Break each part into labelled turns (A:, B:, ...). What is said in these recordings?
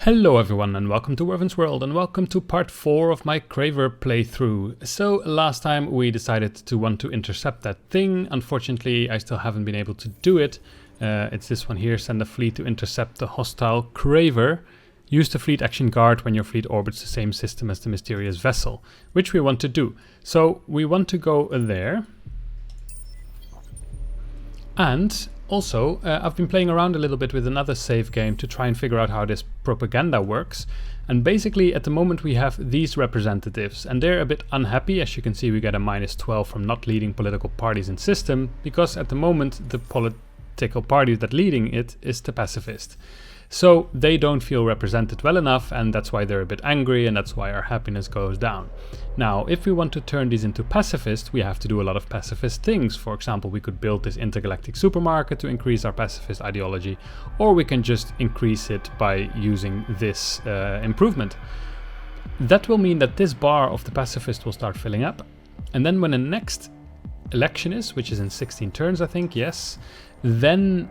A: Hello everyone and welcome to Werven's World and welcome to part 4 of my Craver playthrough. So last time we decided to want to intercept that thing. Unfortunately I still haven't been able to do it. It's this one here, send a fleet to intercept the hostile Craver. Use the fleet action guard when your fleet orbits the same system as the mysterious vessel, which we want to do. So we want to go there. And also, I've been playing around a little bit with another save game to try and figure out how this propaganda works. And basically, at the moment we have these representatives, and they're a bit unhappy. As you can see, we get a -12 from not leading political parties in system, because at the moment the political party that leading it is the Pacifist. So they don't feel represented well enough, and that's why they're a bit angry, and that's why our happiness goes down. Now, if we want to turn these into pacifist, we have to do a lot of pacifist things. For example, we could build this intergalactic supermarket to increase our pacifist ideology, or we can just increase it by using this improvement. That will mean that this bar of the pacifist will start filling up, and then when the next election is, which is in 16 turns I think, yes, then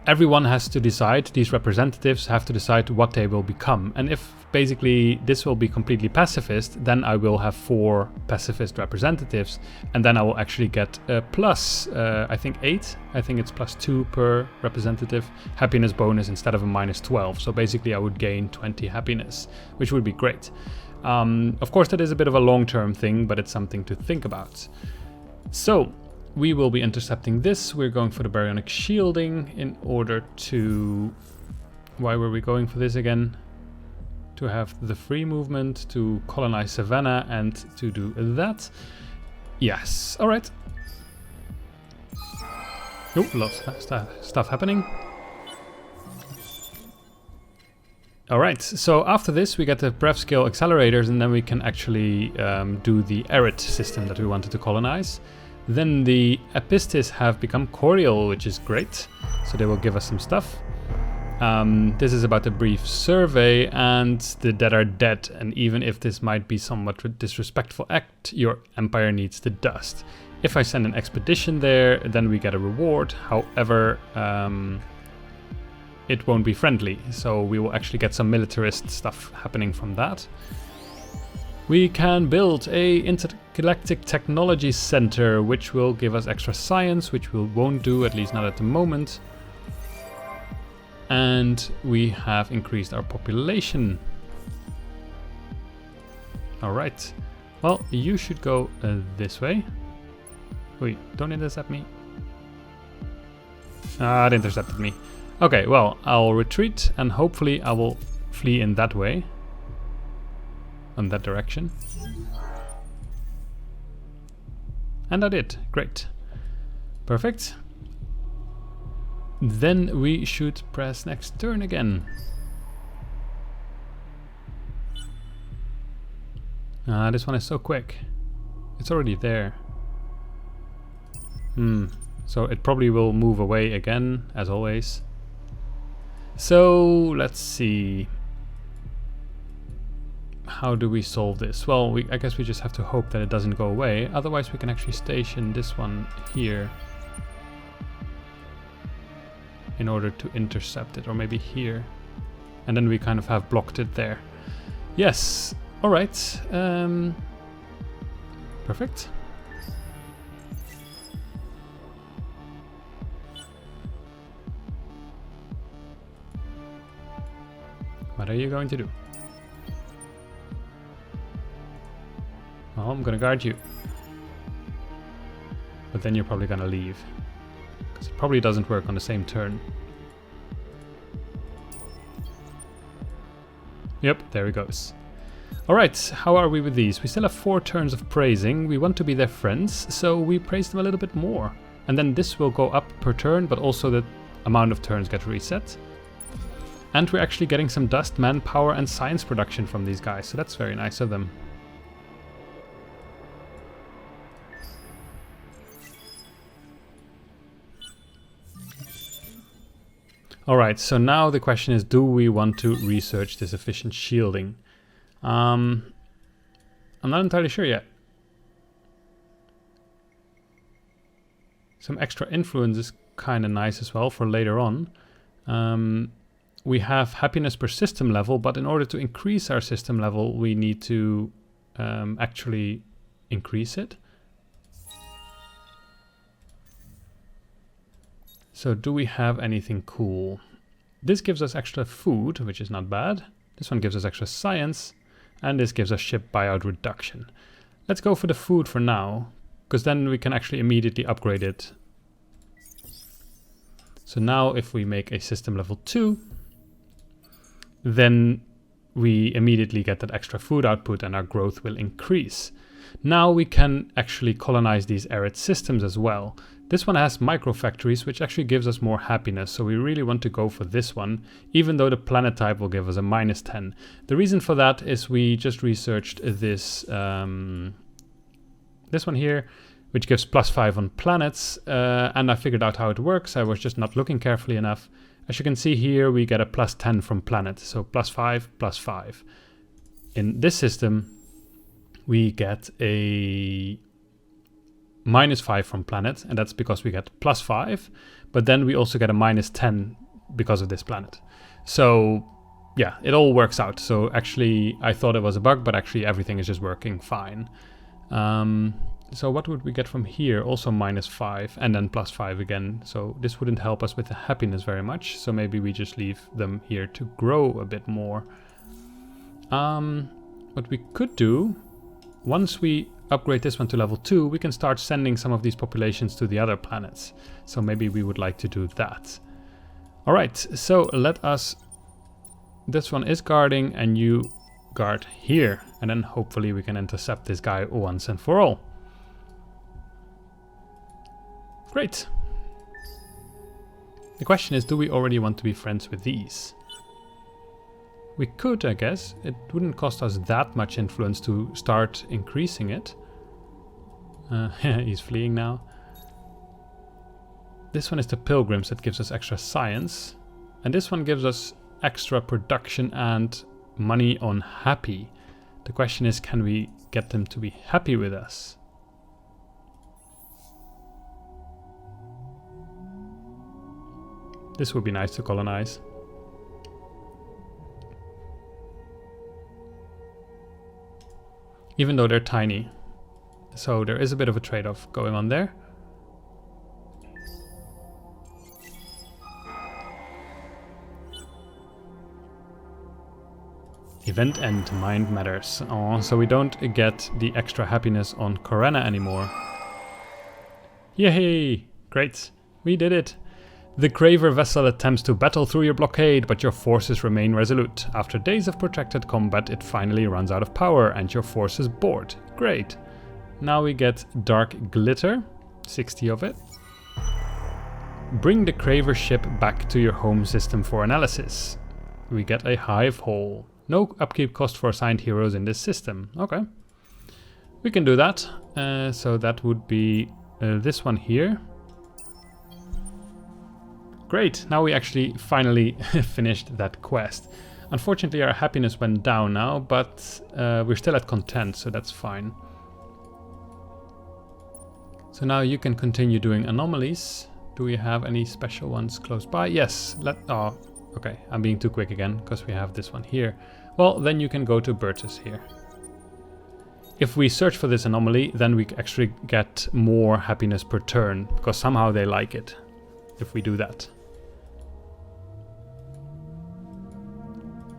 A: everyone has to decide, these representatives have to decide what they will become. And if basically this will be completely pacifist, then I will have 4 pacifist representatives, and then I will actually get a plus, I think 8, I think it's +2 per representative happiness bonus instead of a -12. So basically I would gain 20 happiness, which would be great. Of course that is a bit of a long-term thing, but it's something to think about. So we will be intercepting this. We're going for the baryonic shielding in order to... Why were we going for this again? To have the free movement, to colonize Savannah, and to do that. Yes, alright. Oh, lots of stuff happening. Alright, so after this we get the breath scale accelerators, and then we can actually do the arid system that we wanted to colonize. Then the Epistis have become cordial, which is great. So they will give us some stuff. This is about a brief survey, and the dead are dead. And even if this might be somewhat a disrespectful act, your empire needs the dust. If I send an expedition there, then we get a reward. However, it won't be friendly. So we will actually get some militarist stuff happening from that. We can build a intergalactic technology center, which will give us extra science, which we won't do, at least not at the moment. And we have increased our population. Alright. Well, you should go this way. Wait, don't intercept me. Ah, it intercepted me. Okay, well, I'll retreat, and hopefully I will flee in that way. On that direction. And I did. Great. Perfect. Then we should press next turn again. This one is so quick. It's already there. So it probably will move away again, as always. So let's see. How do we solve this? Well, I guess we just have to hope that it doesn't go away. Otherwise we can actually station this one here in order to intercept it, or maybe here. And then we kind of have blocked it there. Yes, alright. Perfect. What are you going to do? Well, I'm gonna guard you. But then you're probably gonna leave. Because it probably doesn't work on the same turn. Yep, there he goes. Alright, how are we with these? We still have 4 turns of praising. We want to be their friends, so we praise them a little bit more. And then this will go up per turn, but also the amount of turns get reset. And we're actually getting some dust, manpower, and science production from these guys, so that's very nice of them. Alright, so now the question is, do we want to research this efficient shielding? I'm not entirely sure yet. Some extra influence is kind of nice as well for later on. we have happiness per system level, but in order to increase our system level, we need to actually increase it. So do we have anything cool? This gives us extra food, which is not bad. This one gives us extra science, and this gives us ship buyout reduction. Let's go for the food for now, because then we can actually immediately upgrade it. So now if we make a system level 2, then we immediately get that extra food output and our growth will increase. Now we can actually colonize these arid systems as well. This one has micro factories, which actually gives us more happiness. So we really want to go for this one, even though the planet type will give us a -10. The reason for that is we just researched this, this one here, which gives +5 on planets. And I figured out how it works. I was just not looking carefully enough. As you can see here, we get a +10 from planet. So +5, +5. In this system, we get a -5 from planet, and that's because we get +5, but then we also get a -10 because of this planet. So yeah, it all works out. So actually I thought it was a bug, but actually everything is just working fine. So what would we get from here? Also -5 and then +5 again. So this wouldn't help us with the happiness very much. So maybe we just leave them here to grow a bit more. What we could do, once we upgrade this one to level 2, we can start sending some of these populations to the other planets. So maybe we would like to do that. All right, so let us... This one is guarding and you guard here. And then hopefully we can intercept this guy once and for all. Great. The question is, do we already want to be friends with these? We could, I guess. It wouldn't cost us that much influence to start increasing it. He's fleeing now. This one is the Pilgrims that gives us extra science. And this one gives us extra production and money on happy. The question is, can we get them to be happy with us? This would be nice to colonize. Even though they're tiny. So there is a bit of a trade-off going on there. Event end, mind matters. Oh, so we don't get the extra happiness on Corena anymore. Yay! Great, we did it. The Craver vessel attempts to battle through your blockade, but your forces remain resolute. After days of protracted combat, it finally runs out of power and your forces board. Great. Now we get Dark Glitter, 60 of it. Bring the Craver ship back to your home system for analysis. We get a Hive Hole. No upkeep cost for assigned heroes in this system. Okay. We can do that. So that would be this one here. Great, now we actually finally finished that quest. Unfortunately our happiness went down now, but we're still at content, so that's fine. So now you can continue doing anomalies. Do we have any special ones close by? Yes, oh, okay, I'm being too quick again, because we have this one here. Well, then you can go to Bertus here. If we search for this anomaly, then we actually get more happiness per turn, because somehow they like it, if we do that.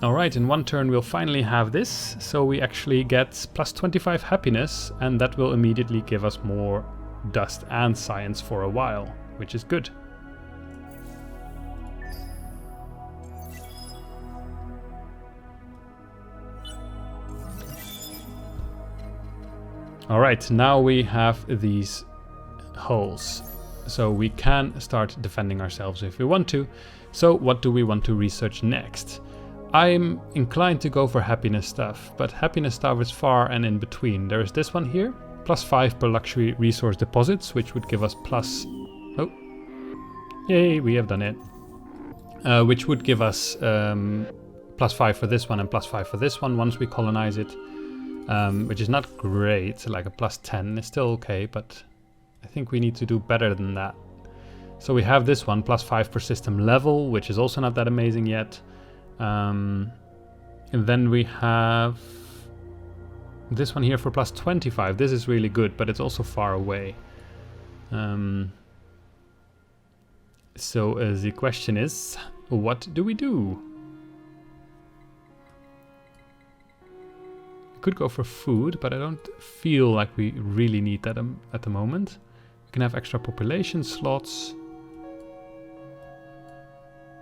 A: Alright, in one turn we'll finally have this, so we actually get +25 happiness, and that will immediately give us more dust and science for a while, which is good. Alright, now we have these holes, so we can start defending ourselves if we want to. So what do we want to research next? I'm inclined to go for happiness stuff, but happiness stuff is far and in between. There is this one here, +5 per luxury resource deposits, which would give us oh, yay, we have done it. Which would give us +5 for this one and +5 for this one once we colonize it, which is not great. Like a +10 is still okay, but I think we need to do better than that. So we have this one, +5 per system level, which is also not that amazing yet. And then we have this one here for +25. This is really good, but it's also far away. So the question is, what do we do? We could go for food, but I don't feel like we really need that at the moment. We can have extra population slots.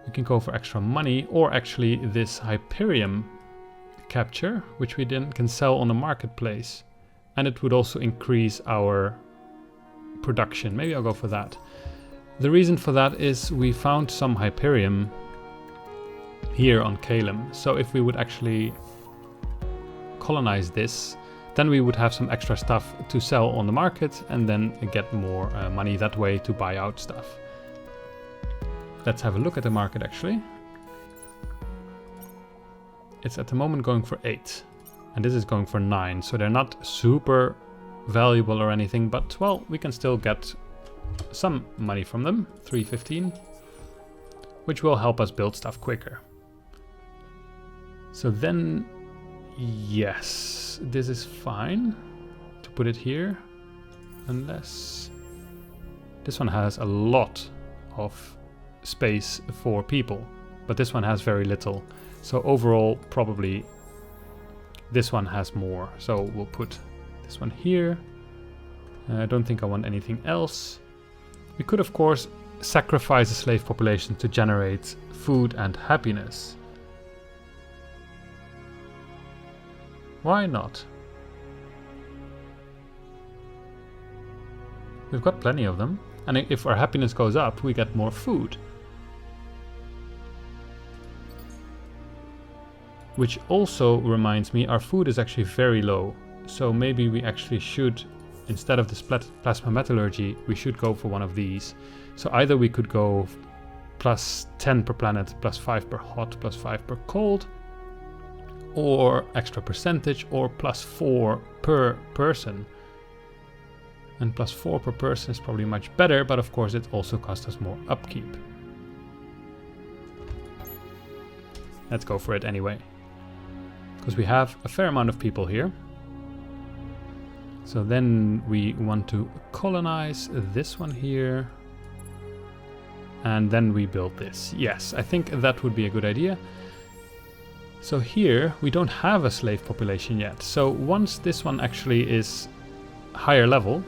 A: We can go for extra money, or actually this Hyperium capture, which we then can sell on the marketplace. And it would also increase our production. Maybe I'll go for that. The reason for that is we found some Hyperium here on Calem. So if we would actually colonize this, then we would have some extra stuff to sell on the market and then get more money that way to buy out stuff. Let's have a look at the market actually. It's at the moment going for 8 and this is going for 9, so they're not super valuable or anything, but well, we can still get some money from them, 315, which will help us build stuff quicker. So then, yes, this is fine to put it here, unless this one has a lot of space for people, but this one has very little. So overall, probably this one has more. So we'll put this one here. I don't think I want anything else. We could, of course, sacrifice a slave population to generate food and happiness. Why not? We've got plenty of them, and if our happiness goes up, we get more food. Which also reminds me, our food is actually very low, so maybe we actually should, instead of this plasma metallurgy, we should go for one of these. So either we could go +10 per planet, +5 per hot, +5 per cold, or extra percentage, or +4 per person. And +4 per person is probably much better, but of course it also costs us more upkeep. Let's go for it anyway, because we have a fair amount of people here. So then we want to colonize this one here. And then we build this. Yes, I think that would be a good idea. So here we don't have a slave population yet. So once this one actually is higher level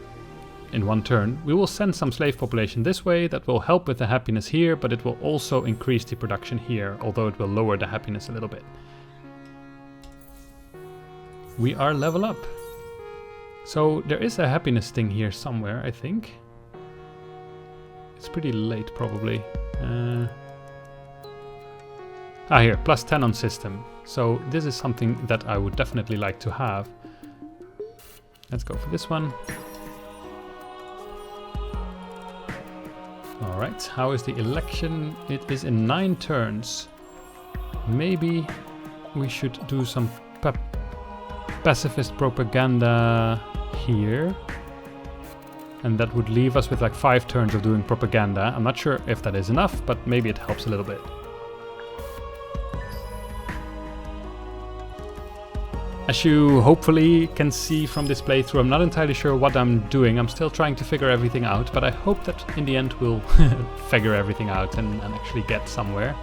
A: in one turn, we will send some slave population this way. That will help with the happiness here, but it will also increase the production here, although it will lower the happiness a little bit. We are level up. So there is a happiness thing here somewhere, I think. It's pretty late probably. Here, +10 on system. So this is something that I would definitely like to have. Let's go for this one. Alright, how is the election? It is in 9 turns. Maybe we should do some pacifist propaganda here. And that would leave us with like 5 turns of doing propaganda. I'm not sure if that is enough, but maybe it helps a little bit. As you hopefully can see from this playthrough, I'm not entirely sure what I'm doing. I'm still trying to figure everything out, but I hope that in the end we'll figure everything out and actually get somewhere.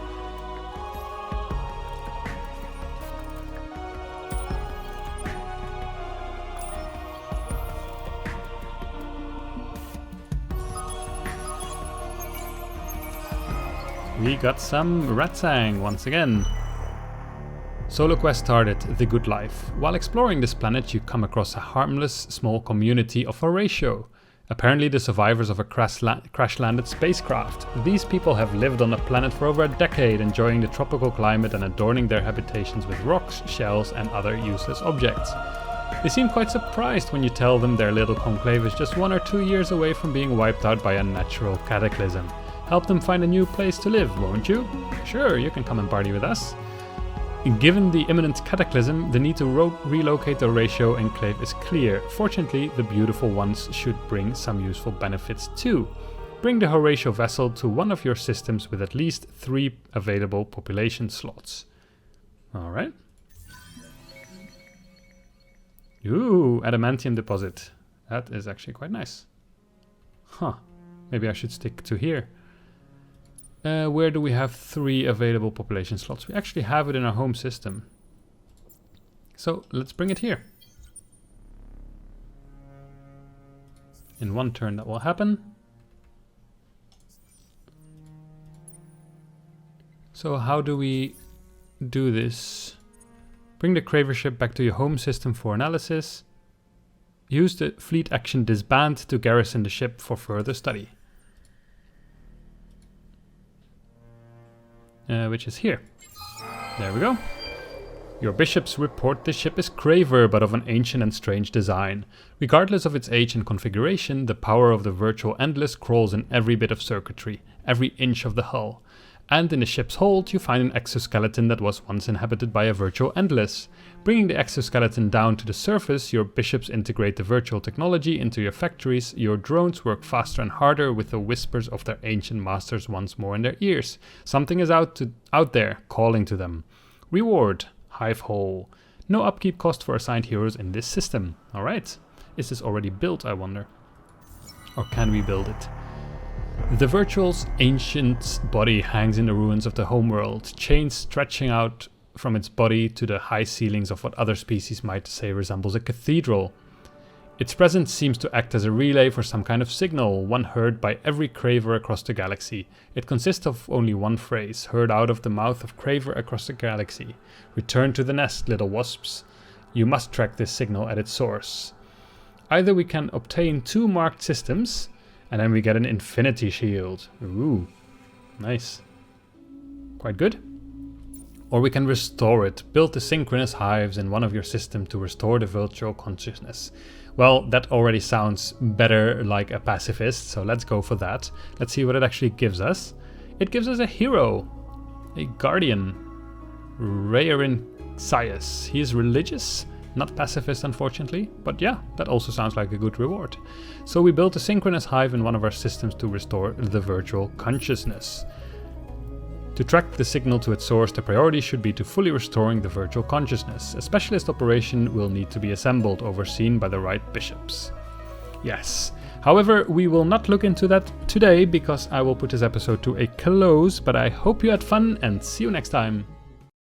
A: We got some Ratsang once again. Solo quest started, The Good Life. While exploring this planet, you come across a harmless, small community of Horatio. Apparently the survivors of a crash-landed spacecraft. These people have lived on the planet for over a decade, enjoying the tropical climate and adorning their habitations with rocks, shells and other useless objects. They seem quite surprised when you tell them their little conclave is just 1 or 2 years away from being wiped out by a natural cataclysm. Help them find a new place to live, won't you? Sure, you can come and party with us. Given the imminent cataclysm, the need to relocate the Horatio enclave is clear. Fortunately, the beautiful ones should bring some useful benefits too. Bring the Horatio vessel to one of your systems with at least 3 available population slots. Alright. Ooh, adamantium deposit. That is actually quite nice. Huh. Maybe I should stick to here. Where do we have 3 available population slots? We actually have it in our home system. So let's bring it here. In 1 turn that will happen. So how do we do this? Bring the Craver ship back to your home system for analysis. Use the fleet action disband to garrison the ship for further study. Which is here. There we go. Your bishops report this ship is Craver, but of an ancient and strange design. Regardless of its age and configuration, the power of the virtual endless crawls in every bit of circuitry, every inch of the hull. And in the ship's hold, you find an exoskeleton that was once inhabited by a virtual endless. Bringing the exoskeleton down to the surface, your bishops integrate the virtual technology into your factories. Your drones work faster and harder with the whispers of their ancient masters once more in their ears. Something is out there, calling to them. Reward. Hive hole. No upkeep cost for assigned heroes in this system. Alright. Is this already built, I wonder? Or can we build it? The virtual's ancient body hangs in the ruins of the homeworld, chains stretching out from its body to the high ceilings of what other species might say resembles a cathedral. Its presence seems to act as a relay for some kind of signal, one heard by every Craver across the galaxy. It consists of only one phrase, heard out of the mouth of Craver across the galaxy. Return to the nest, little wasps. You must track this signal at its source. Either we can obtain 2 marked systems, and then we get an infinity shield. Ooh, nice. Quite good. Or we can restore it. Build the synchronous hives in one of your systems to restore the virtual consciousness. Well, that already sounds better like a pacifist, so let's go for that. Let's see what it actually gives us. It gives us a hero, a guardian, Rayarin Sias. He is religious, not pacifist unfortunately, but yeah, that also sounds like a good reward. So we built a synchronous hive in one of our systems to restore the virtual consciousness. To track the signal to its source, the priority should be to fully restoring the virtual consciousness. A specialist operation will need to be assembled, overseen by the right bishops. Yes. However, we will not look into that today because I will put this episode to a close, but I hope you had fun and see you next time.